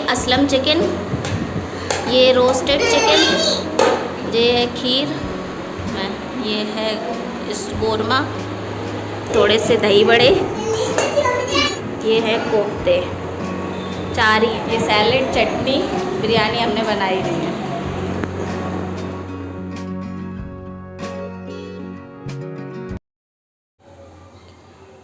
Aslam chicken, ये roasted chicken, ये है खीर, ये है इस कोरमा, थोड़े से दही बड़े, ये है कोफ्ते, चार ही, ये सैलेड, चटनी, बिरयानी हमने बनाई नहीं है।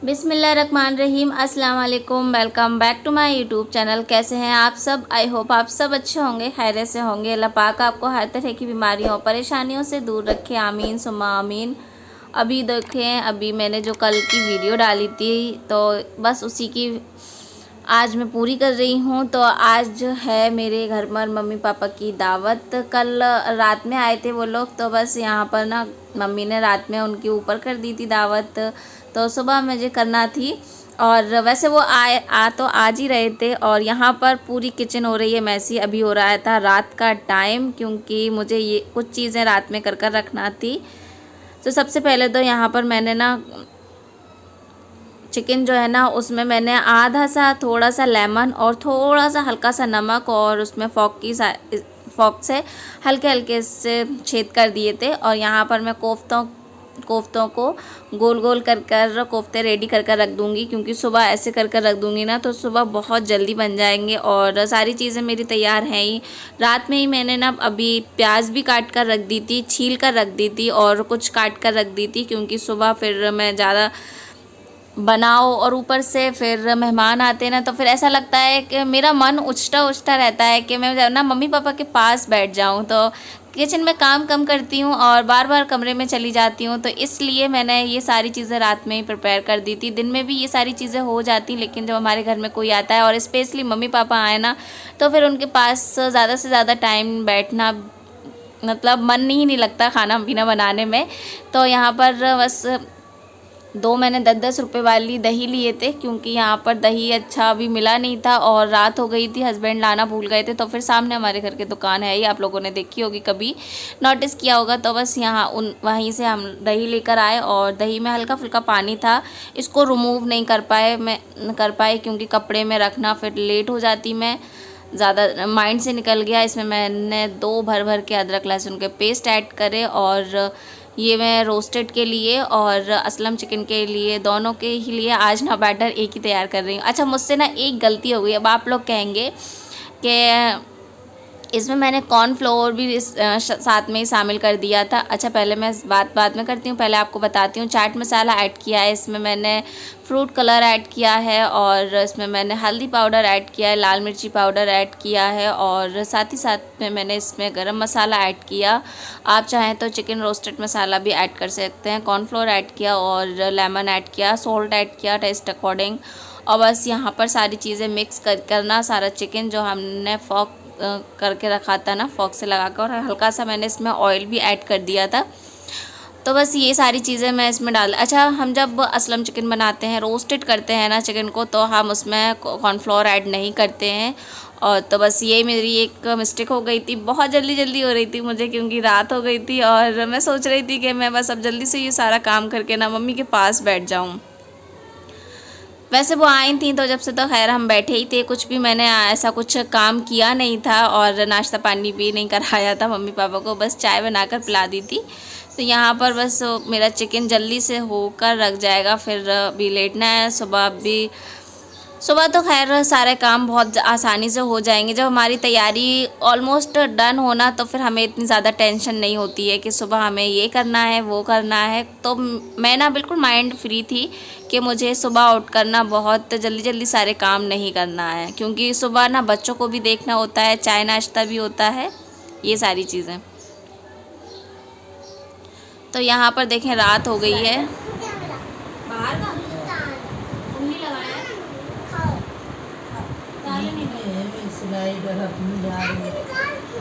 बिस्मिल्लाहिर्रहमानिर्रहीम, अस्सलाम वालेकुम, welcome back to my YouTube channel. कैसे हैं आप सब? आई होप आप सब अच्छे होंगे, खैरियत से होंगे। अल्लाह पाक आपको हर तरह की बीमारियों और परेशानियों से दूर रखे, आमीन सुम्मा आमीन। अभी देखें, अभी मैंने जो कल की वीडियो डाली थी तो बस उसी की आज मैं पूरी कर रही हूँ। तो आज है मेरे घर पर मम्मी पापा की दावत। कल रात में आए थे वो लोग, तो बस यहाँ पर ना मम्मी ने रात में उनके ऊपर कर दी थी दावत, तो सुबह मुझे करना थी। और वैसे वो आ तो आज ही रहे थे। और यहाँ पर पूरी किचन हो रही है मैसी। अभी हो रहा था रात का टाइम, क्योंकि मुझे ये कुछ चीज़ें रात में कर कर रखना थी। तो सबसे पहले तो यहाँ पर मैंने ना चिकन जो है ना, उसमें मैंने आधा सा थोड़ा सा लेमन और थोड़ा सा हल्का सा नमक और उसमें फॉक से हल्के हल्के से छेद कर दिए थे। और यहाँ पर मैं कोफ्तों को गोल गोल कर कर कोफ्ते रेडी कर कर रख दूँगी, क्योंकि सुबह ऐसे कर कर रख दूँगी ना तो सुबह बहुत जल्दी बन जाएंगे। और सारी चीज़ें मेरी तैयार हैं ही। रात में ही मैंने ना अभी प्याज भी काट कर रख दी थी, छील कर रख दी थी और कुछ काट कर रख दी थी, क्योंकि सुबह फिर मैं ज़्यादा बनाओ और ऊपर से फिर मेहमान आते हैं ना, तो फिर ऐसा लगता है कि मेरा मन उछटा रहता है कि मैं ना मम्मी पापा के पास बैठ जाऊं। तो किचन में काम कम करती हूँ और बार बार कमरे में चली जाती हूँ, तो इसलिए मैंने ये सारी चीज़ें रात में ही प्रिपेयर कर दी थी। दिन में भी ये सारी चीज़ें हो जाती, लेकिन जब हमारे घर में कोई आता है और स्पेशली मम्मी पापा आए ना, तो फिर उनके पास ज़्यादा से ज़्यादा टाइम बैठना, मतलब मन ही नहीं लगता खाना पीना बनाने में। तो यहाँ पर बस दो मैंने 10-10 रुपये वाली दही लिए थे, क्योंकि यहाँ पर दही अच्छा अभी मिला नहीं था और रात हो गई थी, हस्बैंड लाना भूल गए थे। तो फिर सामने हमारे घर की दुकान है, ये आप लोगों ने देखी होगी, कभी नोटिस किया होगा। तो बस यहाँ वहीं से हम दही लेकर आए और दही में हल्का फुल्का पानी था, इसको रिमूव नहीं कर पाए क्योंकि कपड़े में रखना फिर लेट हो जाती, मैं ज़्यादा माइंड से निकल गया। इसमें मैंने 2 भर के अदरक लहसुन के पेस्ट ऐड करे और ये मैं रोस्टेड के लिए और असलम चिकन के लिए, दोनों के ही लिए आज ना बैटर एक ही तैयार कर रही हूँ। अच्छा, मुझसे ना एक गलती हो गई। अब आप लोग कहेंगे कि इसमें मैंने कॉर्नफ्लोर भी साथ में ही शामिल कर दिया था। अच्छा, पहले मैं बाद में करती हूँ, पहले आपको बताती हूँ। चाट मसाला ऐड किया है, इसमें मैंने फ्रूट कलर ऐड किया है और इसमें मैंने हल्दी पाउडर ऐड किया है, लाल मिर्ची पाउडर ऐड किया है और साथ ही साथ में मैंने इसमें गरम मसाला ऐड किया। आप चाहें तो चिकन रोस्टेड मसाला भी ऐड कर सकते हैं। कॉर्नफ्लोर ऐड किया और लेमन ऐड किया, सॉल्ट ऐड किया टेस्ट अकॉर्डिंग। और बस यहाँ पर सारी चीज़ें मिक्स करना, सारा चिकन जो हमने फॉक करके रखा था ना, फॉक से लगाकर, और हल्का सा मैंने इसमें ऑयल भी ऐड कर दिया था। तो बस ये सारी चीज़ें मैं इसमें डाल। अच्छा, हम जब असलम चिकन बनाते हैं, रोस्टेड करते हैं ना चिकन को, तो हम उसमें कॉर्नफ्लोर ऐड नहीं करते हैं। और तो बस ये मेरी एक मिस्टेक हो गई थी, बहुत जल्दी हो रही थी मुझे, क्योंकि रात हो गई थी और मैं सोच रही थी कि मैं बस अब जल्दी से ये सारा काम करके ना मम्मी के पास बैठ जाऊँ। वैसे वो आई थी तो जब से तो खैर हम बैठे ही थे, कुछ भी मैंने ऐसा कुछ काम किया नहीं था और नाश्ता पानी भी नहीं कराया था मम्मी पापा को, बस चाय बनाकर पिला दी थी। तो यहाँ पर बस मेरा चिकन जल्दी से होकर रख जाएगा, फिर भी लेटना है। सुबह तो खैर सारे काम बहुत आसानी से हो जाएंगे। जब हमारी तैयारी ऑलमोस्ट डन होना, तो फिर हमें इतनी ज़्यादा टेंशन नहीं होती है कि सुबह हमें ये करना है वो करना है। तो मैं ना बिल्कुल माइंड फ्री थी कि मुझे सुबह उठ करना बहुत जल्दी सारे काम नहीं करना है, क्योंकि सुबह ना बच्चों को भी देखना होता है, चाय नाश्ता भी होता है, ये सारी चीज़ें। तो यहाँ पर देखें रात हो गई है।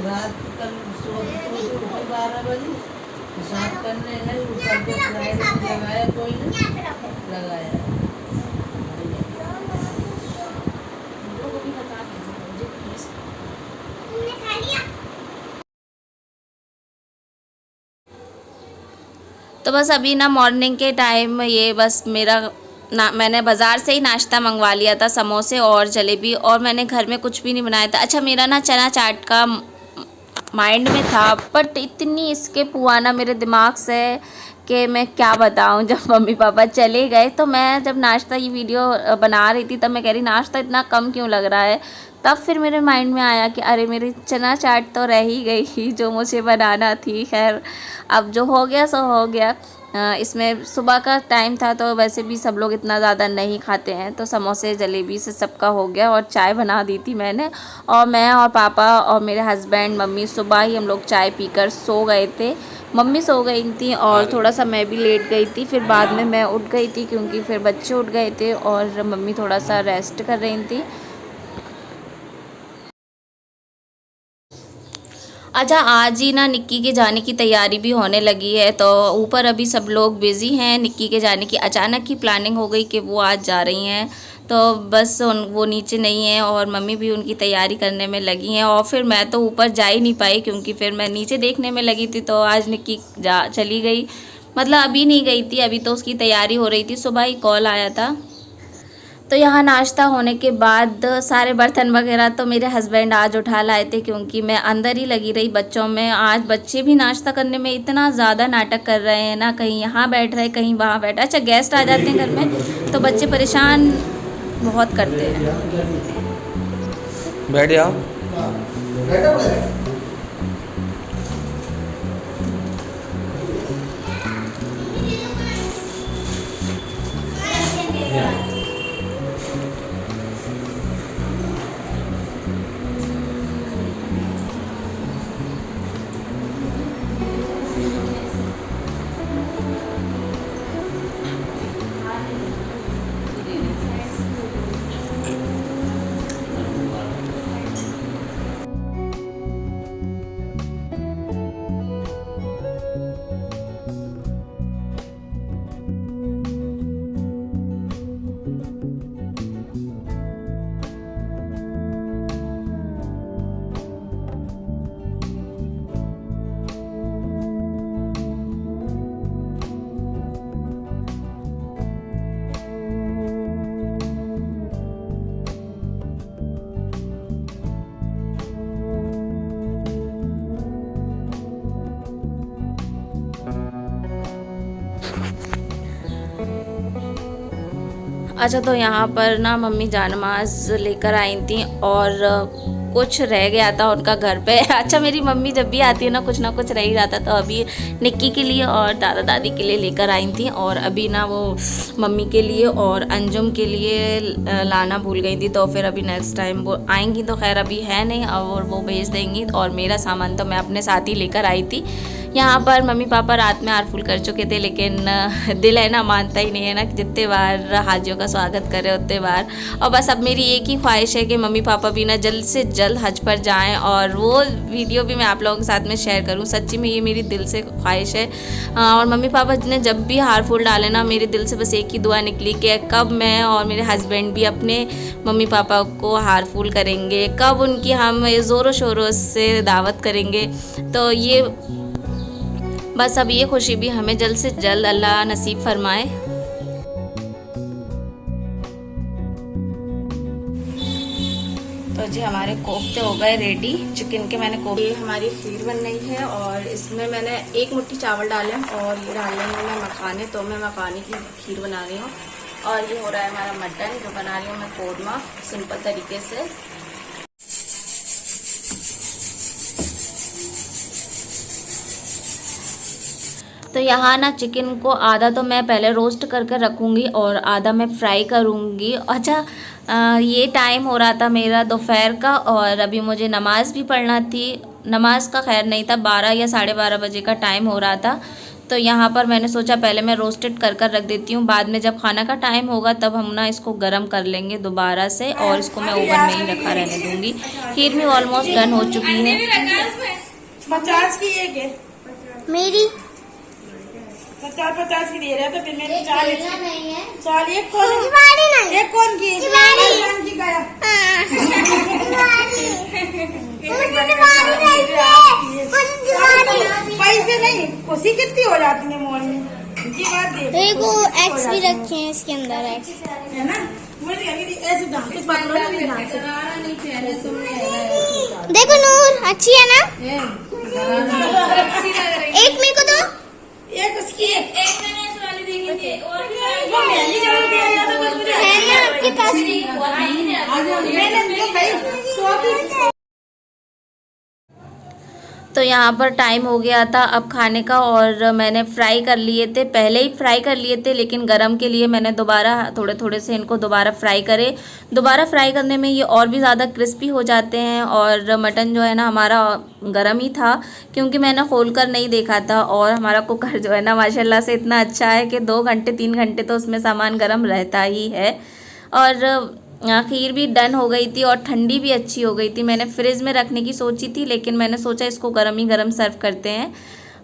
रात कल सुबह 12 बजे पेशाब करने गई, ऊपर के स्लाइड लगाया, कोई नहीं लगाया। तो बस अभी ना मॉर्निंग के टाइम ये बस मेरा मैंने बाज़ार से ही नाश्ता मंगवा लिया था, समोसे और जलेबी, और मैंने घर में कुछ भी नहीं बनाया था। अच्छा, मेरा ना चना चाट का माइंड में था, बट इतनी स्किप हुआ ना मेरे दिमाग से कि मैं क्या बताऊं। जब मम्मी पापा चले गए तो मैं जब नाश्ता की वीडियो बना रही थी तब मैं कह रही नाश्ता इतना कम क्यों लग रहा है। तब फिर मेरे माइंड में आया कि अरे मेरी चना चाट तो रह ही गई जो मुझे बनाना थी। खैर, अब जो हो गया सो हो गया। इसमें सुबह का टाइम था तो वैसे भी सब लोग इतना ज़्यादा नहीं खाते हैं, तो समोसे जलेबी से सबका हो गया। और चाय बना दी थी मैंने, और मैं और पापा और मेरे हस्बैंड मम्मी सुबह ही हम लोग चाय पीकर सो गए थे। मम्मी सो गई थी और थोड़ा सा मैं भी लेट गई थी, फिर बाद में मैं उठ गई थी क्योंकि फिर बच्चे उठ गए थे और मम्मी थोड़ा सा रेस्ट कर रही थी। अच्छा, आज ही ना निक्की के जाने की तैयारी भी होने लगी है, तो ऊपर अभी सब लोग बिज़ी हैं। निक्की के जाने की अचानक ही प्लानिंग हो गई कि वो आज जा रही हैं, तो बस वो नीचे नहीं है और मम्मी भी उनकी तैयारी करने में लगी हैं। और फिर मैं तो ऊपर जा ही नहीं पाई क्योंकि फिर मैं नीचे देखने में लगी थी। तो आज निक्की चली गई, मतलब अभी नहीं गई थी, अभी तो उसकी तैयारी हो रही थी। सुबह ही कॉल आया था। तो यहाँ नाश्ता होने के बाद सारे बर्तन वगैरह तो मेरे हस्बैंड आज उठा लाए थे क्योंकि मैं अंदर ही लगी रही बच्चों में। आज बच्चे भी नाश्ता करने में इतना ज़्यादा नाटक कर रहे हैं ना, कहीं यहाँ बैठ रहे कहीं वहाँ बैठ। अच्छा, गेस्ट आ जाते हैं घर में तो बच्चे परेशान बहुत करते हैं। बैठ जाओ। अच्छा, तो यहाँ पर ना मम्मी जानमाज़ लेकर आई थी और कुछ रह गया था उनका घर पे। अच्छा, मेरी मम्मी जब भी आती है ना कुछ रह ही जाता, तो अभी निक्की के लिए और दादा दादी के लिए लेकर आई थी, और अभी ना वो मम्मी के लिए और अंजुम के लिए लाना भूल गई थी। तो फिर अभी नेक्स्ट टाइम वो आएंगी तो खैर अभी है नहीं, और वो भेज देंगी। और मेरा सामान तो मैं अपने साथ ही लेकर आई थी। यहाँ पर मम्मी पापा रात में हारफुल कर चुके थे, लेकिन दिल है ना, मानता ही नहीं है ना, जितने बार हाजियों का स्वागत करे उतने बार। और बस अब मेरी एक ही ख्वाहिश है कि मम्मी पापा भी ना जल्द से जल्द हज पर जाएं, और वो वीडियो भी मैं आप लोगों के साथ में शेयर करूं। सच्ची में ये मेरी दिल से ख्वाहिश है। और मम्मी पापा ने जब भी हारफुल डाले ना, मेरे दिल से बस एक ही दुआ निकली कि कब मैं और मेरे हस्बैंड भी अपने मम्मी पापा को हारफुल करेंगे, कब उनकी हम ज़ोरों शोरों से दावत करेंगे। तो ये बस अब ये खुशी भी हमें जल्द से जल्द अल्लाह नसीब फरमाए। तो जी हमारे कोफ्ते हो गए रेडी, चिकन के मैंने कोफ्ते। हमारी खीर बन रही है और इसमें मैंने 1 मुट्ठी चावल डाले और ये डाल रही हूँ मैं मखाने। तो मैं मखाने की खीर बना रही हूँ, और ये हो रहा है हमारा मटन जो बना रही हूँ मैं कोरमा सिंपल तरीके से। तो यहाँ ना चिकन को आधा तो मैं पहले रोस्ट करके रखूँगी और आधा मैं फ्राई करूँगी। अच्छा, ये टाइम हो रहा था मेरा दोपहर का, और अभी मुझे नमाज़ भी पढ़ना थी। नमाज का खैर नहीं था, 12 या 12:30 बजे का टाइम हो रहा था। तो यहाँ पर मैंने सोचा पहले मैं रोस्टेड कर रख देती हूँ, बाद में जब खाना का टाइम होगा तब हम ना इसको गर्म कर लेंगे दोबारा से, और इसको मैं ओवन में ही रखा रहने दूँगी। खीर भी ऑलमोस्ट डन हो चुकी है। 50 की एक है मेरी 50 की दे रहा है, तो फिर मैंने 40 नहीं है। 40 एक कौन नहीं, एक कौन की तुम्हारी। की गया पैसे नहीं, खुशी कितनी हो जाती है मोड़ में जी बात दे। वो एक्स भी रखे हैं इसके अंदर है। है ना। मुझे ऐसे दांत से पकड़ो ना, मेरे दांत से। नहीं पहले तुमने ऐसा देखो नूर अच्छी है ना, अच्छी लग रही एक मेरे को दो। एक उसकी है। एक मैंने इस वाली देखी थी और वो मैंने जरूर दिया या तो मुझे है ना आपके पास? मैंने भाई सौ तो यहाँ पर टाइम हो गया था अब खाने का, और मैंने फ्राई कर लिए थे, पहले ही फ्राई कर लिए थे, लेकिन गरम के लिए मैंने दोबारा थोड़े थोड़े से इनको दोबारा फ्राई करे। दोबारा फ्राई करने में ये और भी ज़्यादा क्रिस्पी हो जाते हैं। और मटन जो है ना हमारा गरम ही था, क्योंकि मैंने खोल कर नहीं देखा था। और हमारा कुकर जो है ना माशाल्लाह से इतना अच्छा है कि 2 घंटे 3 घंटे तो उसमें सामान गरम रहता ही है। और खीर भी डन हो गई थी और ठंडी भी अच्छी हो गई थी। मैंने फ्रिज में रखने की सोची थी, लेकिन मैंने सोचा इसको गरम ही गरम सर्व करते हैं।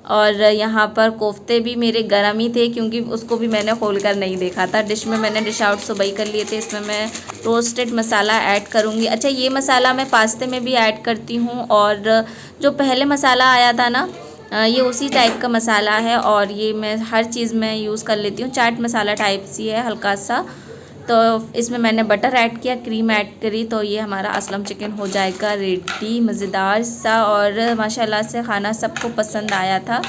और यहाँ पर कोफ्ते भी मेरे गरम ही थे, क्योंकि उसको भी मैंने खोल कर नहीं देखा था। डिश में मैंने डिश आउट सुबह ही कर लिए थे। इसमें मैं रोस्टेड मसाला ऐड करूँगी। अच्छा, ये मसाला मैं पास्ते में भी ऐड करती हूँ, और जो पहले मसाला आया था ना ये उसी टाइप का मसाला है, और ये मैं हर चीज़ में यूज़ कर लेती हूँ। चाट मसाला टाइप सी है हल्का सा। तो इसमें मैंने बटर ऐड किया, क्रीम ऐड करी, तो ये हमारा असलम चिकन हो जाएगा रेडी, मज़ेदार सा। और माशाल्लाह से खाना सबको पसंद आया था।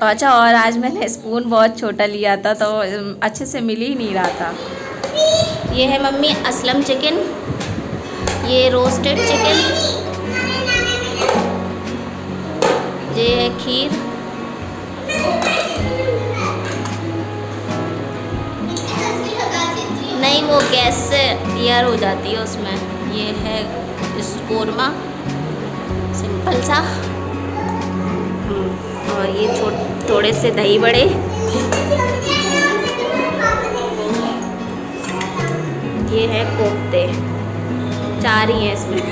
अच्छा, और आज मैंने स्पून बहुत छोटा लिया था, तो अच्छे से मिल ही नहीं रहा था। ये है मम्मी असलम चिकन, ये रोस्टेड चिकन, ये है खीर, नहीं वो गैस से तैयार हो जाती है उसमें। ये है कोरमा सिंपल सा, और ये थोड़े से दही बड़े, ये है कोफ्ते, 4 ही हैं इसमें।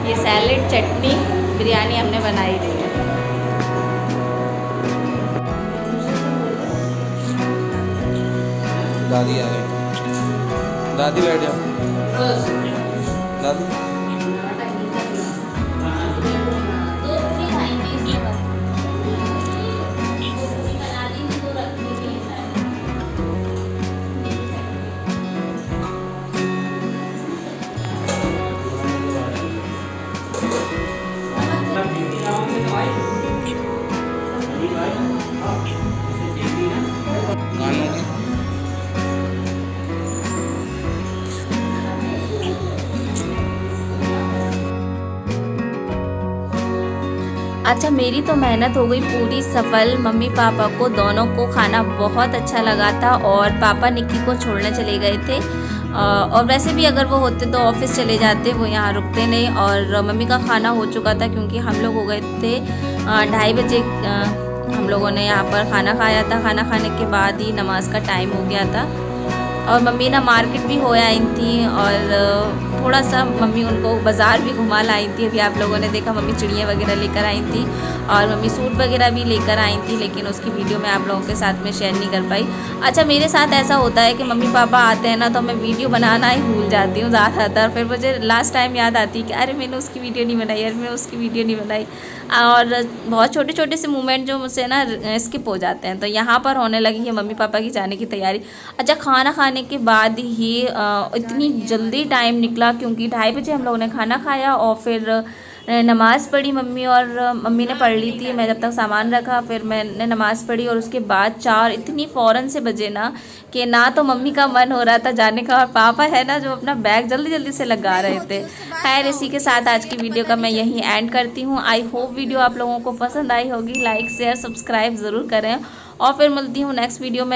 ये सैलेड, चटनी, बिरयानी हमने बनाई थी। दादी आ गई। दादी बैठ जाओ। दादी गानों की अच्छा, मेरी तो मेहनत हो गई पूरी सफल। मम्मी पापा को दोनों को खाना बहुत अच्छा लगा था, और पापा निक्की को छोड़ने चले गए थे। और वैसे भी अगर वो होते तो ऑफिस चले जाते, वो यहाँ रुकते नहीं। और मम्मी का खाना हो चुका था, क्योंकि हम लोग हो गए थे 2:30 बजे। हम लोगों ने यहाँ पर खाना खाया था। खाना खाने के बाद ही नमाज का टाइम हो गया था। और मम्मी ना मार्केट भी हो आई थी, और थोड़ा सा मम्मी उनको बाज़ार भी घुमा लाई थी। अभी आप लोगों ने देखा मम्मी चिड़िया वगैरह लेकर आई थी, और मम्मी सूट वगैरह भी लेकर आई थी, लेकिन उसकी वीडियो मैं आप लोगों के साथ में शेयर नहीं कर पाई। अच्छा, मेरे साथ ऐसा होता है कि मम्मी पापा आते हैं ना, तो मैं वीडियो बनाना ही भूल जाती हूँ ज़्यादातर। फिर मुझे लास्ट टाइम याद आती है कि अरे मैंने उसकी वीडियो नहीं बनाई, अरे मैं उसकी वीडियो नहीं बनाई। और बहुत छोटे छोटे से मूवमेंट जो मुझसे ना स्किप हो जाते हैं। तो यहाँ पर होने लगी है मम्मी पापा की जाने की तैयारी। अच्छा, खाना खाने के बाद ही इतनी जल्दी टाइम निकला, क्योंकि 2:30 बजे हम लोगों ने खाना खाया, और फिर नमाज़ पढ़ी मम्मी, और मम्मी ने पढ़ ली थी। मैं जब तक सामान रखा, फिर मैंने नमाज़ पढ़ी, और उसके बाद 4 इतनी फ़ौरन से बजे ना कि ना तो मम्मी का मन हो रहा था जाने का, और पापा है ना जो अपना बैग जल्दी जल्दी से लगा रहे थे। खैर, इसी के साथ आज की वीडियो का मैं यहीं एंड करती हूँ। आई होप वीडियो आप लोगों को पसंद आई होगी। लाइक शेयर सब्सक्राइब ज़रूर करें, और फिर मिलती हूँ नेक्स्ट वीडियो में।